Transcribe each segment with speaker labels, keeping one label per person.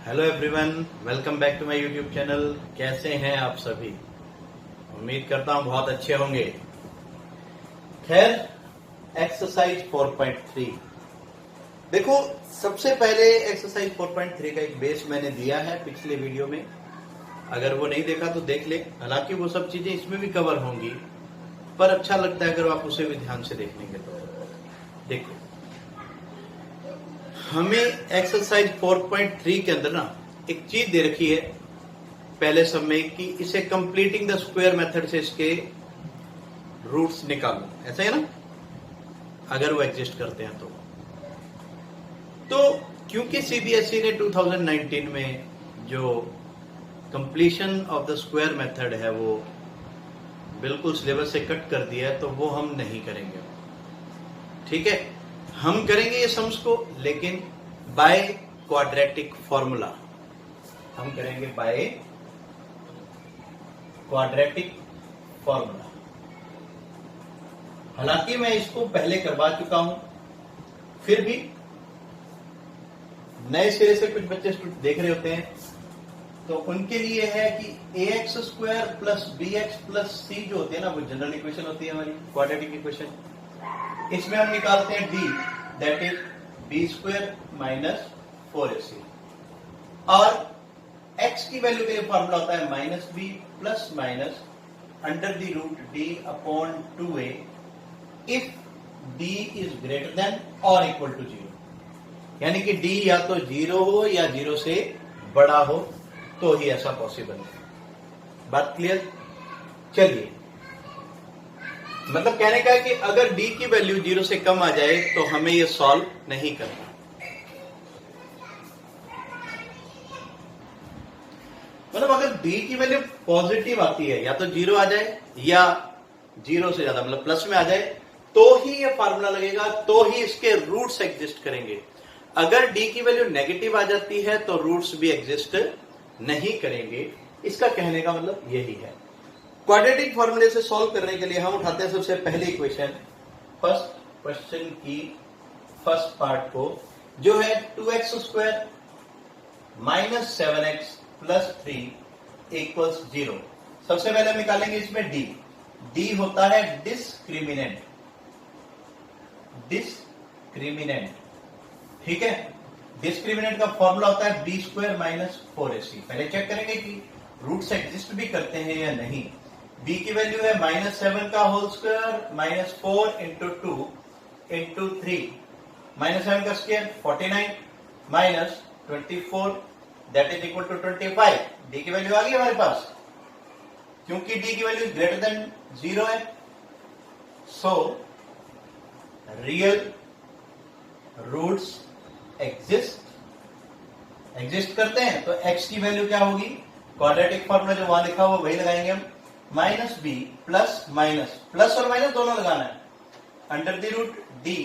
Speaker 1: Hello everyone, welcome back to my YouTube channel. कैसे हैं आप सभी? उम्मीद करता हूं बहुत अच्छे होंगे। खैर, एक्सरसाइज 4.3 देखो। सबसे पहले एक्सरसाइज 4.3 का एक बेस मैंने दिया है पिछले वीडियो में। अगर वो नहीं देखा तो देख ले। हालांकि वो सब चीजें इसमें भी कवर होंगी, पर अच्छा लगता है अगर आप उसे भी ध्यान से देख लेंगे। तो देखो, हमें एक्सरसाइज 4.3 के अंदर ना एक चीज दे रखी है पहले सब में कि इसे कंप्लीटिंग द स्क्वायर मेथड से इसके रूट्स निकालो। ऐसा है ना, अगर वो एग्जिस्ट करते हैं तो क्योंकि सीबीएसई ने 2019 में जो completion of the square method है वो बिल्कुल सिलेबस से कट कर दिया है, तो वो हम नहीं करेंगे। ठीक है, हम करेंगे ये सम्स को, लेकिन बाय क्वाड्रेटिक फॉर्मूला। हम करेंगे बाय क्वाड्रेटिक फॉर्मूला। हालांकि मैं इसको पहले करवा चुका हूं, फिर भी नए सिरे से कुछ बच्चे देख रहे होते हैं, तो उनके लिए है कि a x square plus b x plus c जो होती है ना, वो जनरल इक्वेशन होती है हमारी क्वाड्रेटिक इक्वेशन। इसमें हम निकालते हैं D, that is B square minus 4ac, और x की वैल्यू के लिए फॉर्मूला होता है minus B plus minus under the root D upon 2a if d is greater than और इक्वल टू 0। यानी कि d या तो 0 हो या 0 से बड़ा हो तो ही ऐसा पॉसिबल है। बात क्लियर? चलिए, मतलब कहने का है कि अगर d की वैल्यू 0 से कम आ जाए तो हमें यह सॉल्व नहीं करना। मतलब अगर d की वैल्यू पॉजिटिव आती है, या तो 0 आ जाए या 0 से ज्यादा मतलब प्लस में आ जाए, तो ही ये फार्मूला लगेगा, तो ही इसके रूट्स एग्जिस्ट करेंगे। अगर d की वैल्यू नेगेटिव आ जाती है तो रूट्स भी एग्जिस्ट नहीं करेंगे। इसका कहने का मतलब यही है। क्वाड्रेटिक फॉर्मूले से सॉल्व करने के लिए हम उठाते हैं सबसे पहली इक्वेशन, फर्स्ट क्वेश्चन की फर्स्ट पार्ट को, जो है 2x square minus 7x plus 3 equals 0। सबसे पहले हम निकालेंगे इसमें d। d होता है डिस्क्रिमिनेंट। ठीक है, डिस्क्रिमिनेंट का फॉर्मूला होता है बी स्क्वायर माइनस 4ac। पहले चेक करेंगे कि रूट्स एग्जिस्ट भी करते हैं या नहीं। b की वैल्यू है माइनस 7 का whole square minus 4 into 2 into 3, minus 7 का square 49 minus 24 that is equal to 25। d की वैल्यू आ गई हमारे पास, क्योंकि d की वैल्यू ग्रेटर देन 0 है। सो रियल रूट्स एग्जिस्ट करते हैं, तो x की वैल्यू क्या होगी? क्वाड्रेटिक फॉर्मूला जो वहां लिखा हुआ वही लगाएंगे हम, minus B plus minus, plus और माइनस दोनों लगाना है, under the root d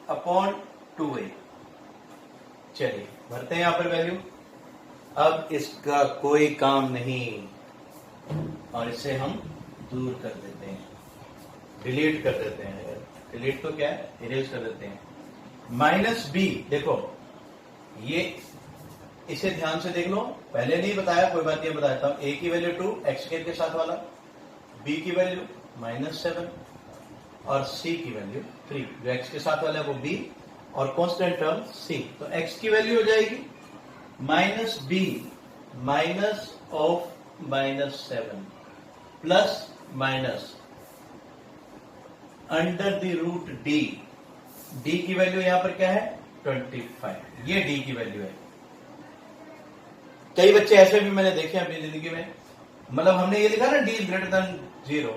Speaker 1: upon 2a। चलिए भरते हैं यहां पर वैल्यू। अब इसका कोई काम नहीं, और इसे हम दूर कर देते हैं, डिलीट कर देते हैं। डिलीट तो क्या है, इरेज कर देते हैं। माइनस बी, देखो ये, इसे ध्यान से देख लो, पहले नहीं बताया, कोई बात नहीं बताता हूं। a की वैल्यू 2 x के साथ वाला, b की वैल्यू माइनस 7 और c की वैल्यू 3। जो x के साथ वाला है वो b और कांस्टेंट टर्म c, तो x की वैल्यू हो जाएगी minus b minus of minus 7 plus minus under the root d। d की वैल्यू यहां पर क्या है? 25। ये d की वैल्यू है। कई बच्चे ऐसे भी मैंने देखे अपनी जिंदगी में, मतलब हमने ये लिखा ना d इज ग्रेटर देन 0,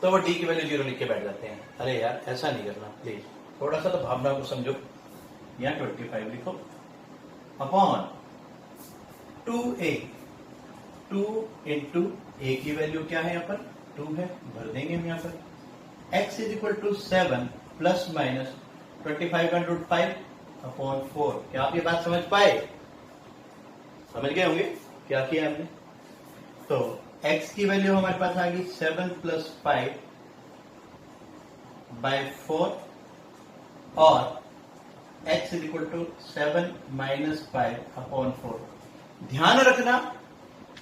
Speaker 1: तो वो d की वैल्यू 0 लिख के बैठ जाते हैं। अरे यार, ऐसा नहीं करना प्लीज, थोड़ा सा तो भावना को समझो। यहां 25 लिखो अपॉन 2a। 2 इंटू a की वैल्यू क्या है? यहां पर 2 है, भर देंगे हम यहां पर। x is equal to 7 plus minus 25/5 upon 4। क्या आप ये बात समझ पाए? समझ गए होंगे क्या किया हमने। तो x की वैल्यू हमारे पास आ गई 7 प्लस 5 बाय 4, और x is equal to 7 minus 5 upon 4। ध्यान रखना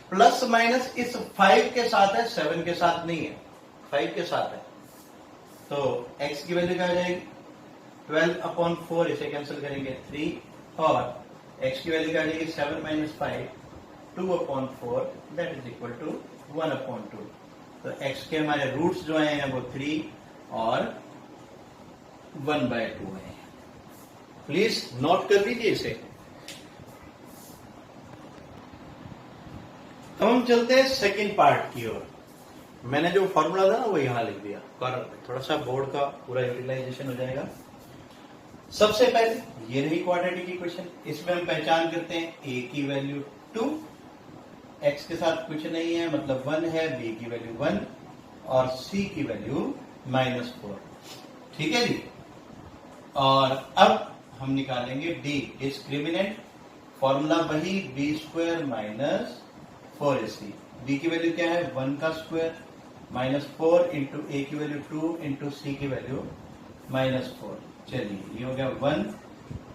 Speaker 1: प्लस माइनस इस 5 के साथ है, 7 के साथ नहीं है, 5 के साथ है। तो x की वैल्यू क्या हो जाएगी 12/4, इसे कैंसिल करेंगे 3, और x की वैल्यू क्या हो जाएगी 7 minus 5 2/4, that is equal to 1/2। तो x के हमारे रूट्स जो आए हैं वो 3 और 1/2 है। प्लीज नोट कर लीजिए इसे। अब हम चलते हैं सेकेंड पार्ट की ओर। मैंने जो फॉर्मूला था ना वो यहां लिख दिया कॉर्नर पे, थोड़ा सा बोर्ड का पूरा यूटिलाइजेशन हो जाएगा। सबसे पहले ये रही क्वाड्रेटिक इक्वेशन, इसमें हम पहचान करते हैं a की वैल्यू 2, x के साथ कुछ नहीं है मतलब 1 है, b की वैल्यू 1 और c की वैल्यू -4। ठीक है जी। और अब हम निकालेंगे d डिस्क्रिमिनेंट, फॉर्मूला वही b² माइनस 4ac। b की वैल्यू क्या है 1 का स्क्वायर -4 इंटू a की वैल्यू 2 इंटू c की वैल्यू -4। चलिए ये हो गया 1,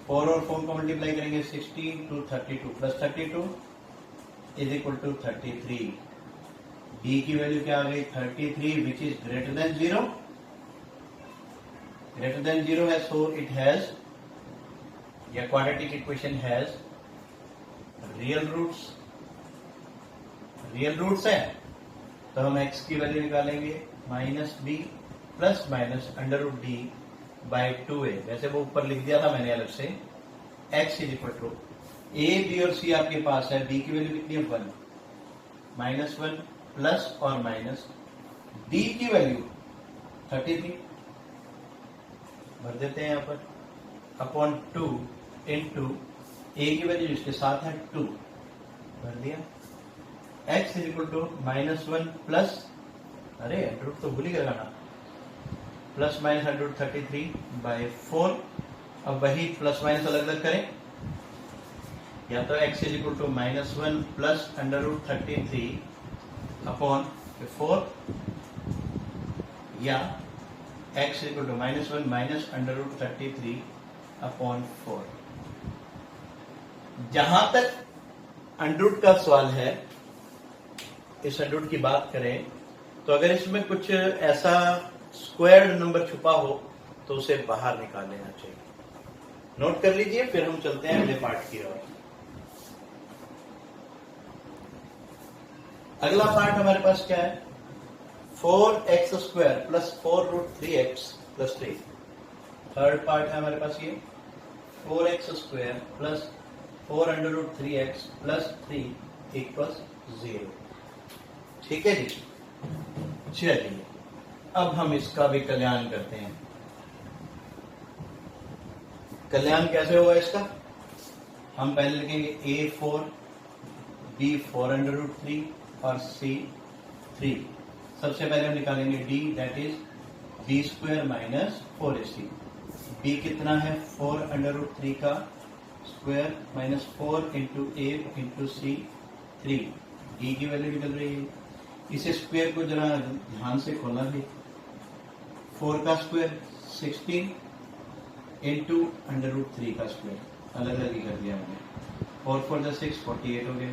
Speaker 1: 4 और 4 को मल्टीप्लाई करेंगे 16 two 32 plus 32 is equal to 33। b की वैल्यू क्या आ गई 33 which is greater than 0, greater than 0 है, सो इट हैज, या quadratic equation has real roots. Real roots है तो हम x की वैल्यू निकालेंगे -b प्लस माइनस √d/2a। वैसे वो ऊपर लिख दिया था मैंने अलग से, x is equal to a, b और c आपके पास है। b की वैल्यू कितनी है 1, -1 प्लस और माइनस d की वैल्यू 33 भर देते हैं यहां पर अपॉन 2 इंटू a की वैल्यू जिसके साथ है 2 भर दिया। x is equal to -1 plus, अरे रूट तो भूल ही गया ना, प्लस माइनस √33/4। अब वही प्लस माइनस अलग अलग करें, या तो x is equal to -1 plus √33/4, या x is equal to -1 minus √33/4। जहां तक अंडरूट का सवाल है, इस अंडरूट की बात करें तो अगर इसमें कुछ ऐसा स्क्वायर्ड नंबर छुपा हो तो उसे बाहर निकाल लेना चाहिए। नोट कर लीजिए, फिर हम चलते हैं अगले पार्ट की ओर। अगला पार्ट हमारे पास क्या है 4x² plus 4√3x plus 3। Third part है हमारे पास ये 4x² plus 4√3x plus 3 equals 0। ठीक है जी। चलिए अब हम इसका भी कल्याण करते हैं। कल्याण कैसे होगा इसका, हम पहले लिखेंगे a4, b4√3 और c3। सबसे पहले हम निकालेंगे d, that is b² minus 4ac। b कितना है 4√3 का square minus 4 into a into c 3। d की वैल्यू निकल रही है, इसे स्क्वायर को जरा ध्यान से खोलना भी, 4 का स्क्वायर 16 इंटू √3 का स्क्वायर, अलग अलग ही कर दिया हमने। 4 4 6 48 हो गया।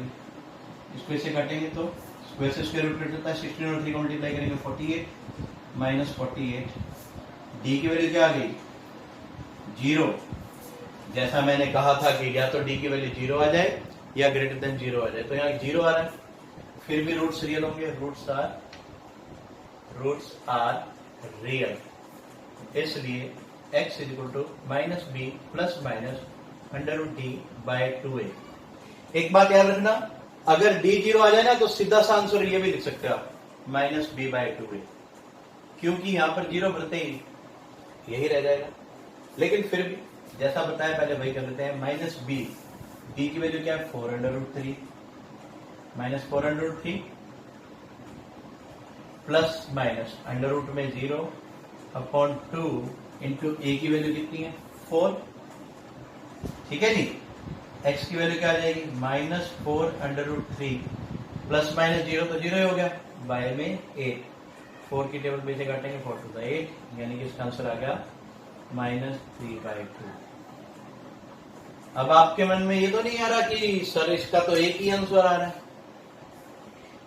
Speaker 1: इसको इसे काटेंगे तो स्क्वायर से स्क्वायर रूट कट जाता है, 16 और 3 को मल्टीप्लाई करेंगे 48 माइनस 48। डी की वैल्यू क्या आ गई 0। जैसा मैंने कहा था कि या तो डी की वैल्यू 0 आ जाए या ग्रेटर देन 0 आ जाए, तो यहाँ 0 आ रहा है, फिर भी रूट्स रियल होंगे, रूट्स आर रियल, इसलिए x is equal to -b plus minus √d/2a। एक बात याद रखना, अगर d 0 आ जाए ना तो सीधा सा आंसर ये भी लिख सकते हो आप -b/2a, क्योंकि यहां पर 0 बनते ही यही रह जाएगा। लेकिन फिर भी जैसा बताया पहले वही कर लेते हैं, -b, b की वैल्यू क्या है 4√3 minus 4√3 plus minus under root में 0 अपॉन 2 इंटू ए की वैल्यू कितनी है 4। ठीक है जी। x की वैल्यू क्या आ जाएगी -4√3 प्लस माइनस 0 तो 0 ही हो गया, बाय में 8, 4 की टेबल पे से काटेंगे 4 to the 8, यानी कि इसका आंसर आ गया -3/2। अब आपके मन में ये तो नहीं आ रहा कि सर इसका तो एक ही आंसर आ रहा है,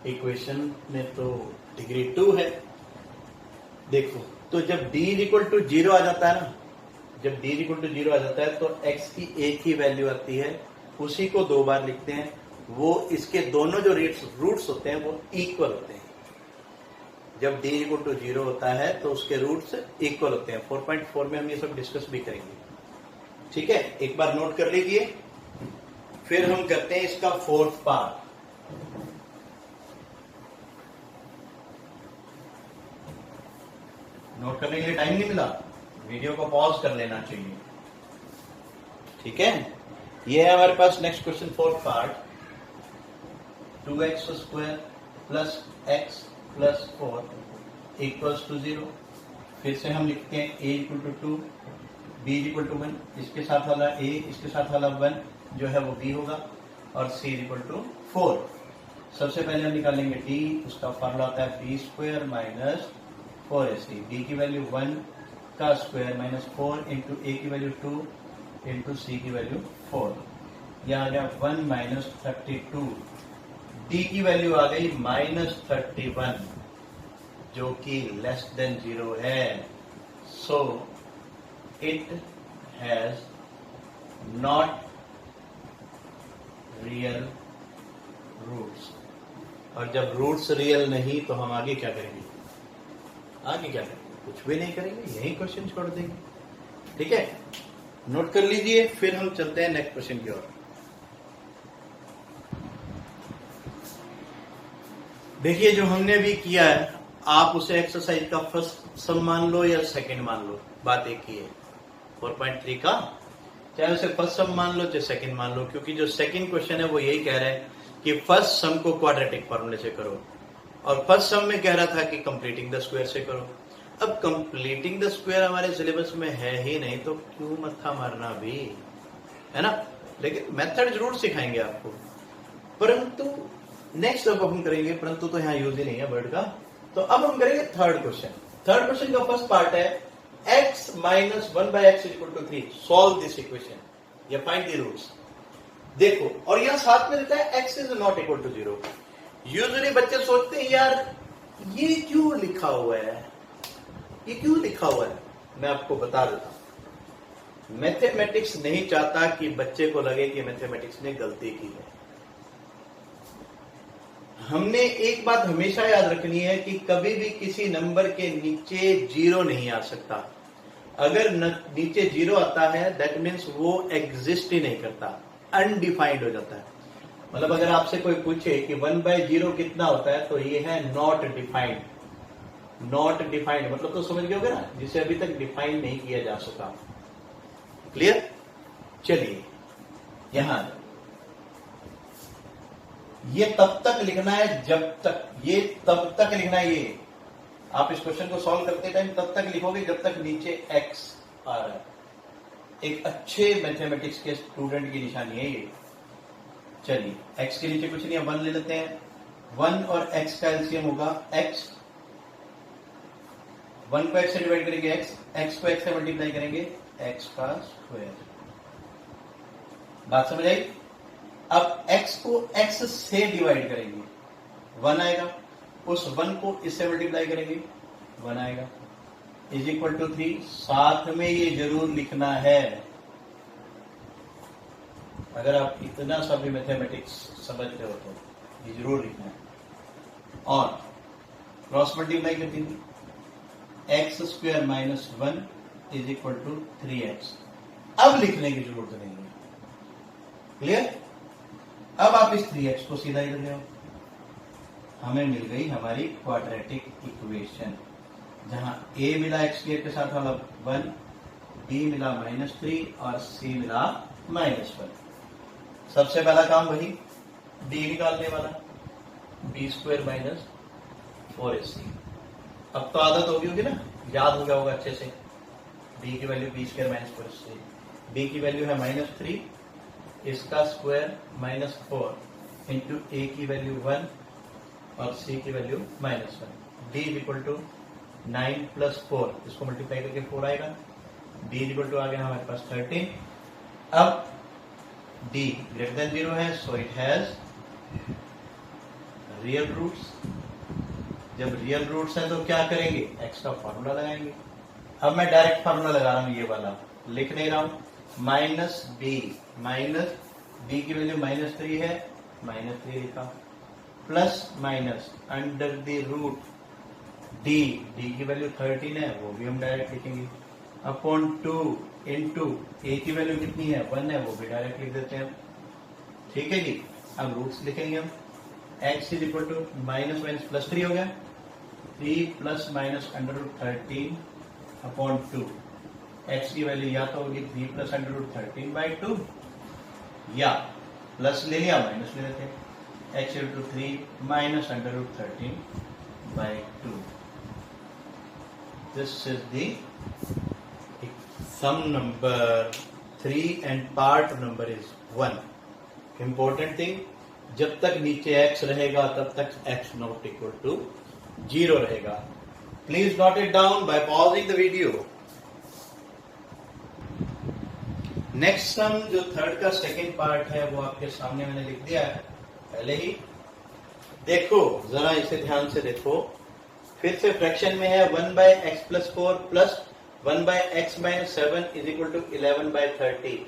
Speaker 1: इक्वेशन में तो डिग्री 2 है। देखो, तो जब d इक्वल टू 0 आ जाता है ना, जब d इक्वल टू 0 आ जाता है तो x की एक ही वैल्यू आती है, उसी को 2 बार लिखते हैं। वो इसके दोनों जो रूट्स होते हैं वो इक्वल होते हैं। जब d इक्वल टू 0 होता है तो उसके रूट्स इक्वल होते हैं। 4.4 में हम ये सब डिस्कस भी करेंगे, ठीक है। एक बार नोट कर लीजिए, फिर हम करते हैं इसका फोर्थ पार्ट। नोट करने के लिए टाइम नहीं मिला, वीडियो को पॉज कर लेना चाहिए, ठीक है। ये है हमारे पास next question, fourth part. 2x square plus x plus 4 equals to 0। फिर से हम लिखते हैं a equal to 2, b equal to 1, इसके साथ वाला a, इसके साथ वाला 1 जो है वो b होगा, और c इक्वल टू 4। सबसे पहले हम निकालेंगे d, उसका फॉर्मूला होता है b square minus 4ac। d की वैल्यू 1 का स्क्वायर माइनस 4 इंटू a की वैल्यू 2 इंटू c की वैल्यू 4। यह आ गया 1 माइनस 32। d की वैल्यू आ गई माइनस 31 जो कि लेस देन 0 है। So it has not real roots. और जब रूट्स रियल नहीं तो हम आगे क्या करेंगे? आगे क्या करेंगे? कुछ भी नहीं करेंगे, यही क्वेश्चन छोड़ देंगे, ठीक है। नोट कर लीजिए, फिर हम चलते हैं नेक्स्ट क्वेश्चन की ओर। देखिए, जो हमने भी किया है, आप उसे एक्सरसाइज का फर्स्ट सम मान लो या सेकंड मान लो, बात एक ही है। 4.3 का चाहे उसे फर्स्ट सम मान लो चाहे सेकंड मान लो, क्योंकि जो सेकंड क्वेश्चन है वो यही कह रहा है कि फर्स्ट सम को क्वाड्रेटिक फॉर्मूले से करो, और फर्स्ट सम में कह रहा था कि कंप्लीटिंग द स्क्वायर से करो। अब कंप्लीटिंग द स्क्वायर हमारे सिलेबस में है ही नहीं, तो क्यों मत्था मारना भी, है ना। लेकिन मेथड जरूर सिखाएंगे आपको, परंतु नेक्स्ट अब हम करेंगे, परंतु तो यहाँ यूज ही नहीं है वर्ड का। तो अब हम करेंगे थर्ड क्वेश्चन। थर्ड क्वेश्चन का फर्स्ट पार्ट है x minus 1 by X equal to 3, solve this equation या फाइंड द रूट्स। देखो, और यहां साथ में देता है x is not equal to 0। Usually बच्चे सोचते हैं यार ये क्यों लिखा हुआ है, ये क्यों लिखा हुआ है। मैं आपको बता देता हूं, मैथमेटिक्स नहीं चाहता कि बच्चे को लगे कि मैथमेटिक्स ने गलती की है। हमने एक बात हमेशा याद रखनी है कि कभी भी किसी नंबर के नीचे 0 नहीं आ सकता। अगर नीचे 0 आता है दैट मीन्स वो एग्जिस्ट ही नहीं करता, अनडिफाइंड हो जाता है। मतलब अगर आपसे कोई पूछे कि 1/0 कितना होता है, तो ये है नॉट डिफाइंड। नॉट डिफाइंड मतलब तो समझ गए होगे ना, जिसे अभी तक डिफाइन नहीं किया जा सका। क्लियर? चलिए, यहां ये तब तक लिखना है जब तक, ये तब तक लिखना है। ये आप इस क्वेश्चन को सॉल्व करते टाइम तब तक लिखोगे जब तक नीचे x आ रहा है। एक अच्छे मैथमेटिक्स के स्टूडेंट की निशानी है ये। चलिए, x के नीचे कुछ नहीं है, 1 ले लेते हैं। 1 और x का एलसीएम होगा x। 1 को x से डिवाइड करेंगे x को x से मल्टीप्लाई करेंगे x का स्क्वायर। बात समझ आई? अब x को x से डिवाइड करेंगे 1 आएगा, उस 1 को इससे मल्टीप्लाई करेंगे 1 आएगा, इज इक्वल टू 3। साथ में ये जरूर लिखना है, अगर आप इतना सा भी मैथमेटिक्स समझ रहे हो तो ये जरूर लिखना है। और क्रॉस मल्टीप्लाई कर देंगे, X square minus 1 is equal to 3x। अब लिखने की जरूरत नहीं है। क्लियर? अब आप इस 3x को सीधा इधर ले आओ, हमें मिल गई हमारी क्वाड्रेटिक इक्वेशन, जहां a मिला x स्क्वायर के साथ वाला 1, b मिला -3 और c मिला -1। सबसे पहला काम वही d निकालने वाला, b स्क्वायर माइनस 4ac। अब तो आदत होगी ना, याद हो गया होगा अच्छे से। b की value b square minus 4ac, b की वैल्यू है -3, इसका स्क्वायर -4 इंटू a की वैल्यू 1 और c की value -1। d equal to 9 plus 4, इसको मल्टीप्लाई करके 4 आएगा। d इक्वल टू आ गया हमारे पास 13। अब डी ग्रेटर देन 0 है, so it has real roots. जब रियल रूट्स है तो क्या करेंगे, एक्स का फॉर्मूला लगाएंगे। अब मैं डायरेक्ट फॉर्मूला लगा रहा हूं, ये वाला लिख नहीं रहा हूं। माइनस बी की वैल्यू -3 है, -3 लिखा, plus minus under the root D की वैल्यू 13 है, वो भी हम डायरेक्ट लिखेंगे, अपॉन 2 इंटू ए की वैल्यू कितनी है, 1 है, वो भी डायरेक्ट लिख देते हैं। ठीक है जी। अब रूट्स लिखेंगे हम, x is equal to minus plus 3 हो गया, 3 plus minus under root 13 upon 2। x की वैल्यू या तो होगी 3 प्लस अंडर रूट 13 बाई 2, या प्लस ले लिया माइनस ले लेते हैं, x equal to 3 minus under root 13 by 2। This is the sum number 3 and part number is 1। Important thing, जब तक नीचे x रहेगा तब तक x नॉट इक्वल टू 0 रहेगा। Please note it down by pausing the video. Next sum जो third का second part है वो आपके सामने मैंने लिख दिया है पहले ही। देखो जरा इसे ध्यान से देखो, फिर से फ्रैक्शन में है 1 by X plus 4 plus 1 by X minus 7 is equal to 11 by 30।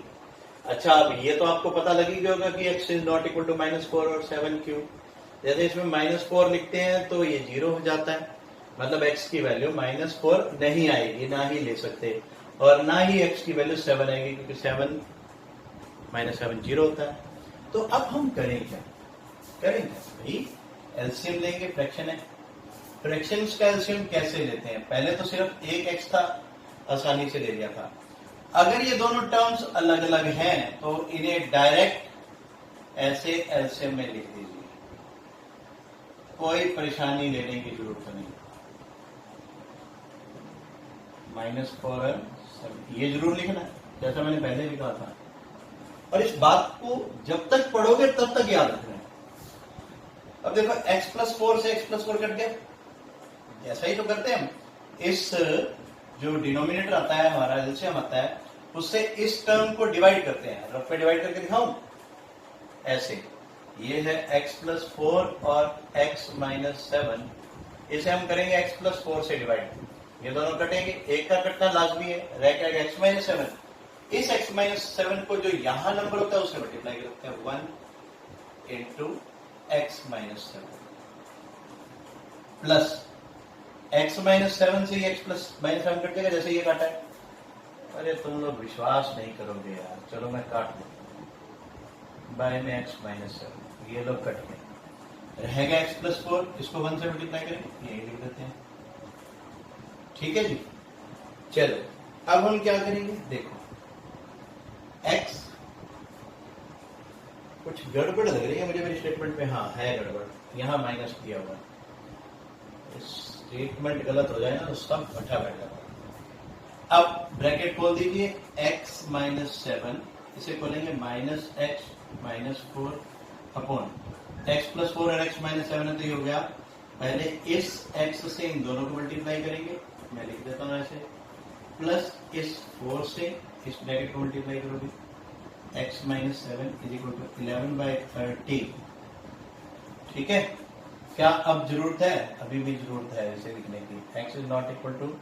Speaker 1: अच्छा, अब ये तो आपको पता लग ही होगा कि x is not equal to -4 और 7 क्यों। जैसे इसमें -4 लिखते हैं तो ये 0 हो जाता है, मतलब x की वैल्यू -4 नहीं आएगी, ना ही ले सकते, और ना ही x की वैल्यू 7 आएगी, क्योंकि 7 -7 0 होता है। तो अब हम करें क्या, भाई एलसीएम लेंगे, फ्रैक्शन है, फ्रैक्शंस का एलसीएम कैसे लेते हैं। पहले तो सिर्फ एक x था, आसानी से ले लिया था। अगर ये दोनों टर्म्स अलग अलग हैं तो इन्हें डायरेक्ट ऐसे एलसीएम में लिख दीजिए, कोई परेशानी लेने की जरूरत नहीं। -4 ये जरूर लिखना है, जैसा मैंने पहले भी कहा था, और इस बात को जब तक पढ़ोगे तब तक याद रखना है। अब देखो x प्लस 4 से x प्लस 4 कट गया, ऐसा ही तो करते हैं हम। इस जो डिनोमिनेटर आता है हमारा, एलसीएम आता है, उससे इस टर्म को डिवाइड करते हैं। रफ में डिवाइड करके दिखाऊं ऐसे, ये है x प्लस 4 और x माइनस 7, इसे हम करेंगे x प्लस 4 से डिवाइड, ये दोनों कटेंगे, एक का कटना लाजमी है, रह जाएगा x माइनस 7। इस x माइनस 7 को जो यहां नंबर होता है उससे मल्टीप्लाई करते हैं, 1 into x minus 7 plus x minus 7 से x प्लस माइनस 7 कट जाएगा, जैसे ये काटा है। अरे तुम लोग विश्वास नहीं करोगे यार, चलो मैं काट लू, बाय में x माइनस 7, ये लोग कट गए, रहेगा x प्लस 4, इसको 1 से मल्टीप्लाई करेंगे, यही लिख देते हैं। ठीक है जी। चलो अब हम क्या करेंगे, देखो x कुछ गड़बड़ लग रही है मुझे मेरी स्टेटमेंट में, हाँ है गड़बड़, यहां माइनस दिया हुआ, स्टेटमेंट गलत हो जाए ना तो सब फटा बैठ जाता है। अब ब्रैकेट खोल दीजिए, x माइनस 7, इसे खोलेंगे minus x minus 4 upon x plus 4 और x माइनस 7 तो ये हो गया। पहले इस x से इन दोनों को मल्टीप्लाई करेंगे, मैं लिख देता हूं ऐसे, प्लस इस 4 से इस ब्रैकेट को मल्टीप्लाई करोगे, x minus 7 is equal to 11 by 30। ठीक है, क्या अब जरूरत है, अभी भी जरूरत है इसे लिखने की। x is not equal to,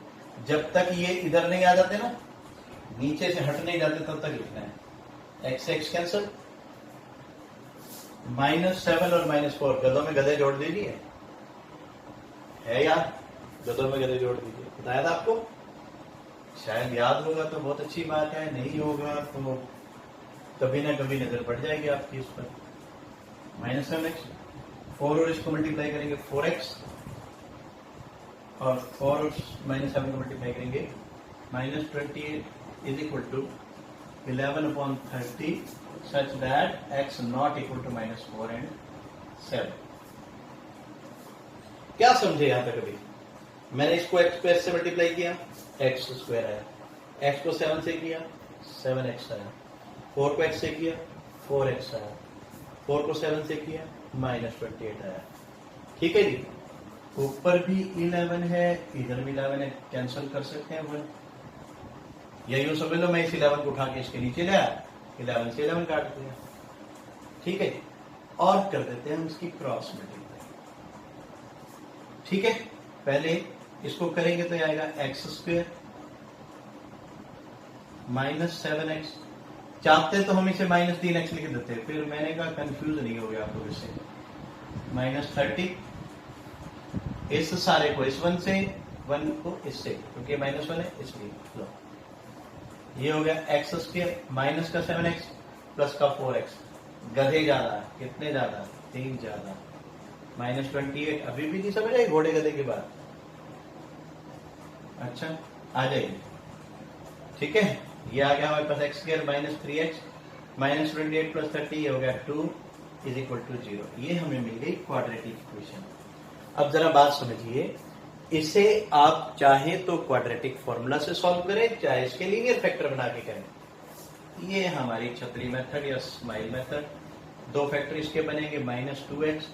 Speaker 1: जब तक ये इधर नहीं आ जाते ना, नीचे से हट नहीं जाते, तब तक लिखना है। x कैंसिल, -7 और -4 गधों में गधे जोड़ दीजिए, है यार, गधों में गधे जोड़ दीजिए, बताया था आपको, शायद याद होगा तो बहुत अच्छी बात है, नहीं होगा तो कभी ना कभी नजर पड़ जाएगी आपकी इस पर। -7x, 4 और इसको मल्टीप्लाई करेंगे 4x, और 4 और -7 को मल्टीप्लाई करेंगे -28 is equal to 11 upon 30 such that x not equal to -4 and 7। क्या समझे यहां तक? अभी मैंने इसको x को s से मल्टीप्लाई किया, x स्क्वायर आया, x को 7 से किया 7x आया, 4 को x से किया 4x आया, 4 को 7 से किया -28 आया। ठीक है जी, ऊपर भी 11 है, इधर भी 11 है, कैंसिल कर सकते हैं 1, या यूं समझ लो मैं इस 11 को उठा के इसके नीचे लाया 11 से 11 काट दिया, ठीक है। और कर देते हैं हम इसकी क्रॉस मल्टीप्लाई, ठीक है। पहले इसको करेंगे तो आएगा एक्स स्क्वायर माइनस 7x, चाहते तो हम इसे माइनस 3x लिख देते, फिर मैंने कहा कंफ्यूज नहीं हो गया आपको इससे, माइनस 30, इस सारे को इस 1 से, 1 को इससे, क्योंकि माइनस 1 है इसलिए। लो ये हो गया एक्स स्क्वायर माइनस का 7x प्लस का 4x, गधे ज्यादा, कितने ज्यादा, 3 ज्यादा, माइनस 28। अभी भी नहीं समझ आई घोड़े गधे की बात? अच्छा आ जाएगी, ठीक है। ये आ गया हमारे पास x square minus 3x minus 28 plus 30, ये हो गया 2 इज इक्वल टू 0। ये हमें मिल गई क्वाड्रेटिक इक्वेशन। अब जरा बात समझिए, इसे आप चाहे तो क्वाड्रेटिक फॉर्मूला से सॉल्व करें, चाहे इसके लीनियर फैक्टर बना के करें। ये हमारी छतरी मेथड या स्माइल मेथड, दो फैक्टर इसके बनेंगे, minus 2x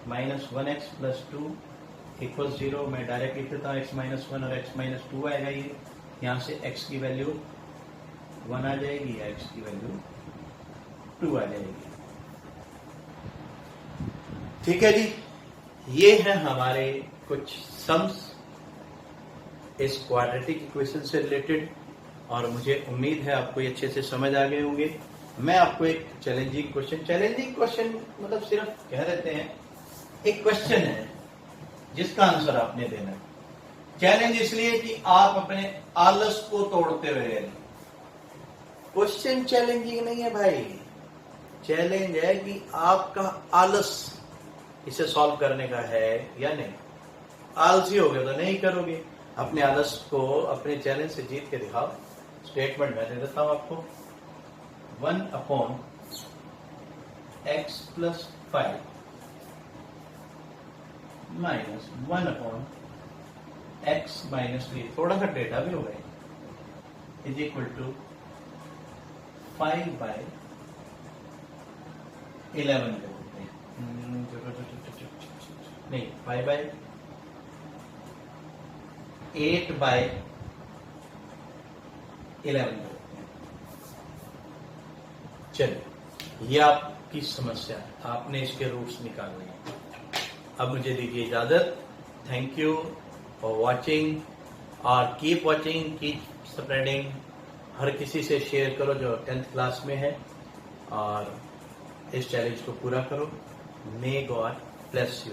Speaker 1: minus 1x plus 2 equal 0। मैं डायरेक्ट लिख देता हूँ x माइनस 1 और x माइनस 2 आएगा, ये यहाँ से x की वैल्यू 1 आ जाएगी या x की वैल्यू 2 आ जाएगी, ठीक है जी। ये है हमारे कुछ सम्स इस क्वाड्रेटिक इक्वेशन से रिलेटेड, और मुझे उम्मीद है आपको ये अच्छे से समझ आ गए होंगे। मैं आपको एक चैलेंजिंग क्वेश्चन मतलब सिर्फ कह देते हैं, एक क्वेश्चन है जिसका आंसर आपने देना है। चैलेंज इसलिए कि आप अपने आलस को तोड़ते हुए रहे। क्वेश्चन चैलेंजिंग नहीं है भाई, चैलेंज है कि आपका आलस इसे सॉल्व करने का है या नहीं। आलसी हो गए तो नहीं करोगे, अपने आलस को अपने चैलेंज से जीत के दिखाओ। स्टेटमेंट मैं दे देता हूं आपको, 1/x plus 5 minus 1/x minus 3, थोड़ा सा डेटा भी हो गया, इज इक्वल टू 5/11 कर देते हैं, नहीं 5/8/11 कर देते हैं। चलिए, ये आपकी समस्या है, आपने इसके रूट्स निकालने हैं। अब मुझे दीजिए इजाजत। थैंक यू फॉर वॉचिंग, और कीप वॉचिंग, कीप स्प्रेडिंग। हर किसी से शेयर करो जो 10th क्लास में है, और इस चैलेंज को पूरा करो। May God bless you.